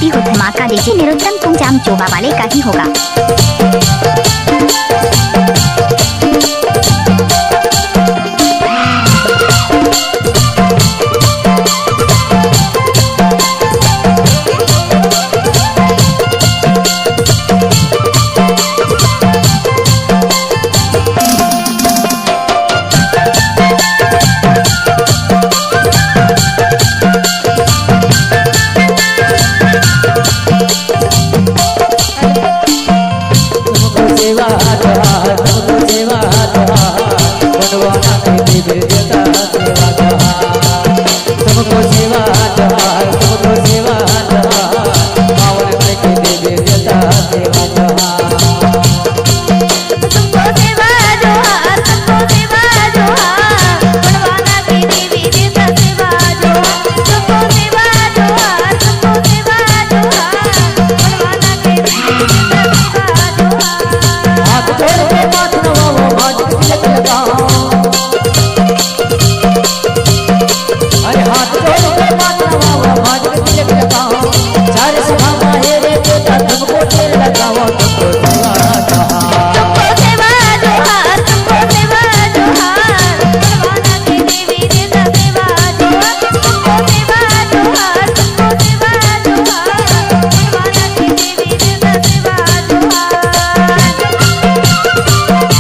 कभी हो धमाका डीजे निरुद्रम कुंजाम चोबा वाले का ही होगा।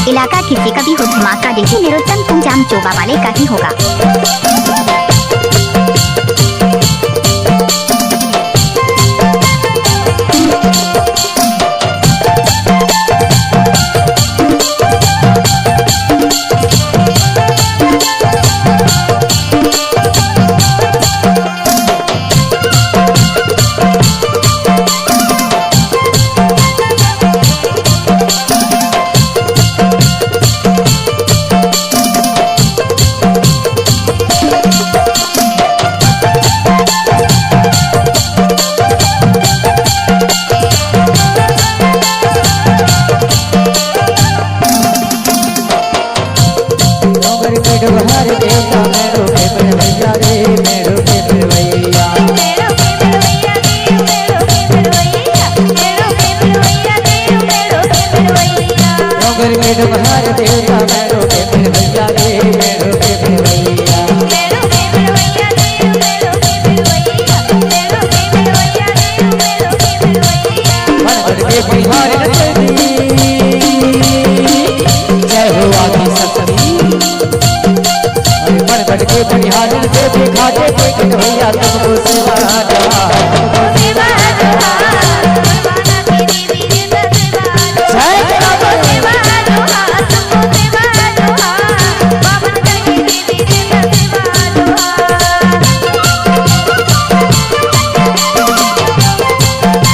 इलाका किसी का भी हो धमाका डीजे निरुद्रम कुंजाम चोबा वाले का ही होगा।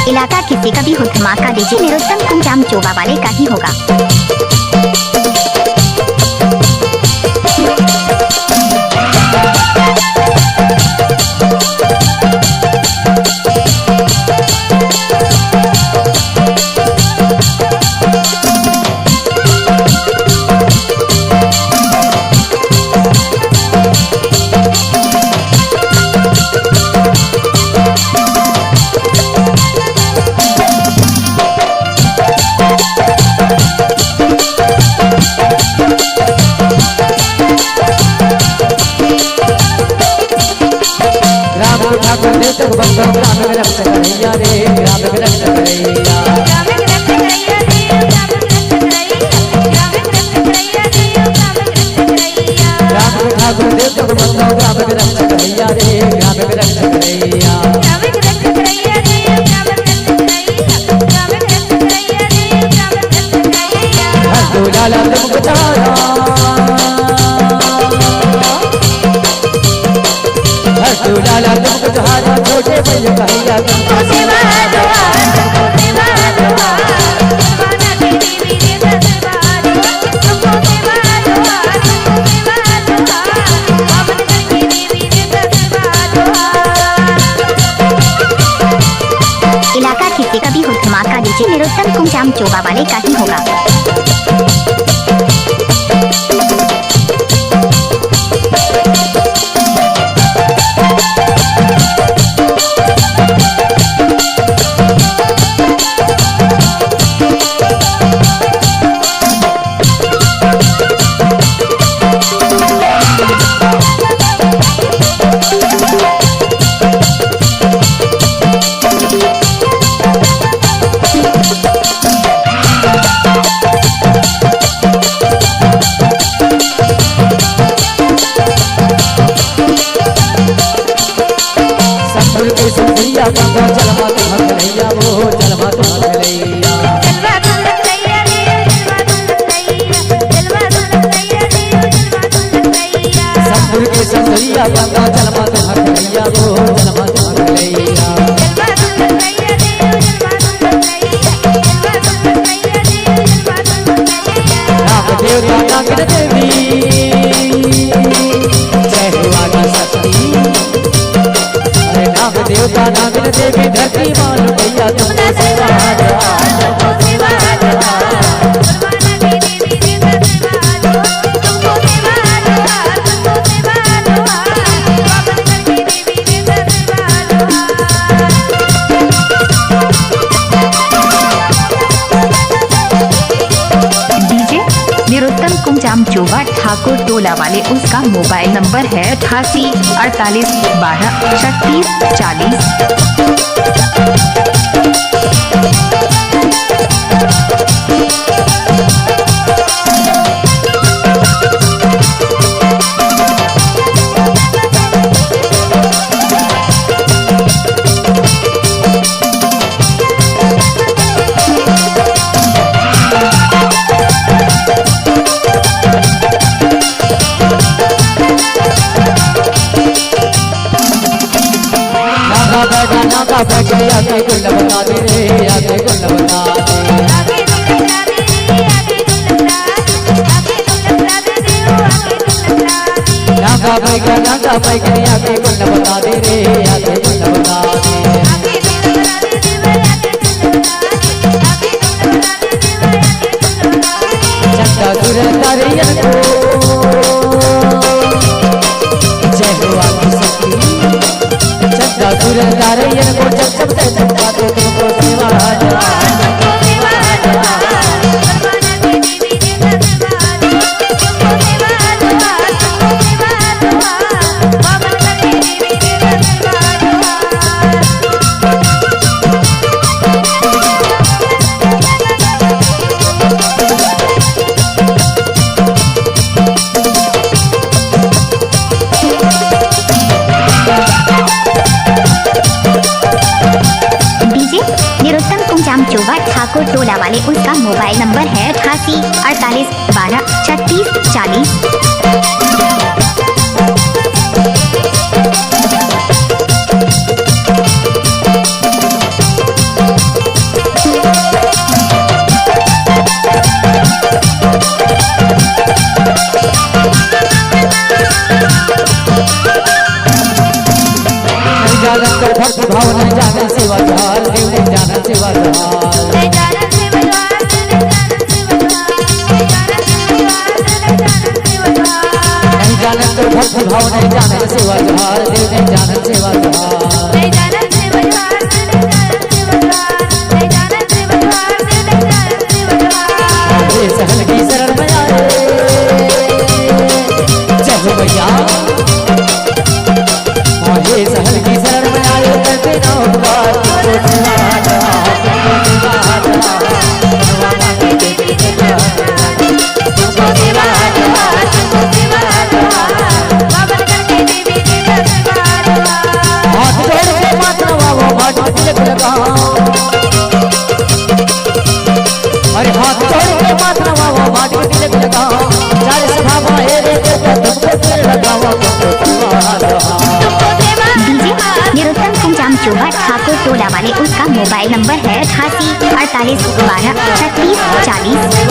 इलाका किसी का भी हो धमाका डीजे निरुद्रम कुंजाम चोबा वाले का ही होगा। इलाका किसी का भी हो धमाका डीजे निरुद्रम कुंजाम चोबा वाले का ही होगा। भैया वो जलवा तुम खलैया संतुर के संतरिया बंदा जलवा तुम खलैया वो जलवा तुम खलैया राम देवता नागिन देवी जय हो आदि शक्ति अरे नाग देवता नागिन देवी धरती मानो भैया तुमको सेवा निरुत्तम कुमचाम चोबा ठाकुर टोला वाले, उसका मोबाइल नंबर है 88 48 12 36 40। नागा बैठे आगे गुल बना दे रे आगे गुल बना नागा बैठे आगे गुल बना दे रे आगे गुल बना दे चंदा सुरतारियन को जय हो आदि शक्ति चंदा सुरतारियन को जब जब से चंदा दे तुमको सेवा चोबा ठाकुर टोला वाले, उसका मोबाइल नंबर है 88 48 12 36 40। भक्ति भाव नहीं जाने सेवा झाल देव नहीं जाने सेवा झाल नहीं जाने तो भक्ति भाव नहीं जाने सेवा झाल देव नहीं जाने सेवा झाल सहल की शरण में आए जय हो भैया सहल की शरण में आए करते ना उपकार हाथ जोड़ के माता बाबा भाट तिलक लगाओ अरे हाथ जोड़ के माता बाबा भाट तिलक लगाओ चार सभा में रे तुमको तिलक लगाओ निरुत्तम कुमचाम चोबा ठाकुर टोला वाले, उसका मोबाइल नंबर है 88 48 12 36 40।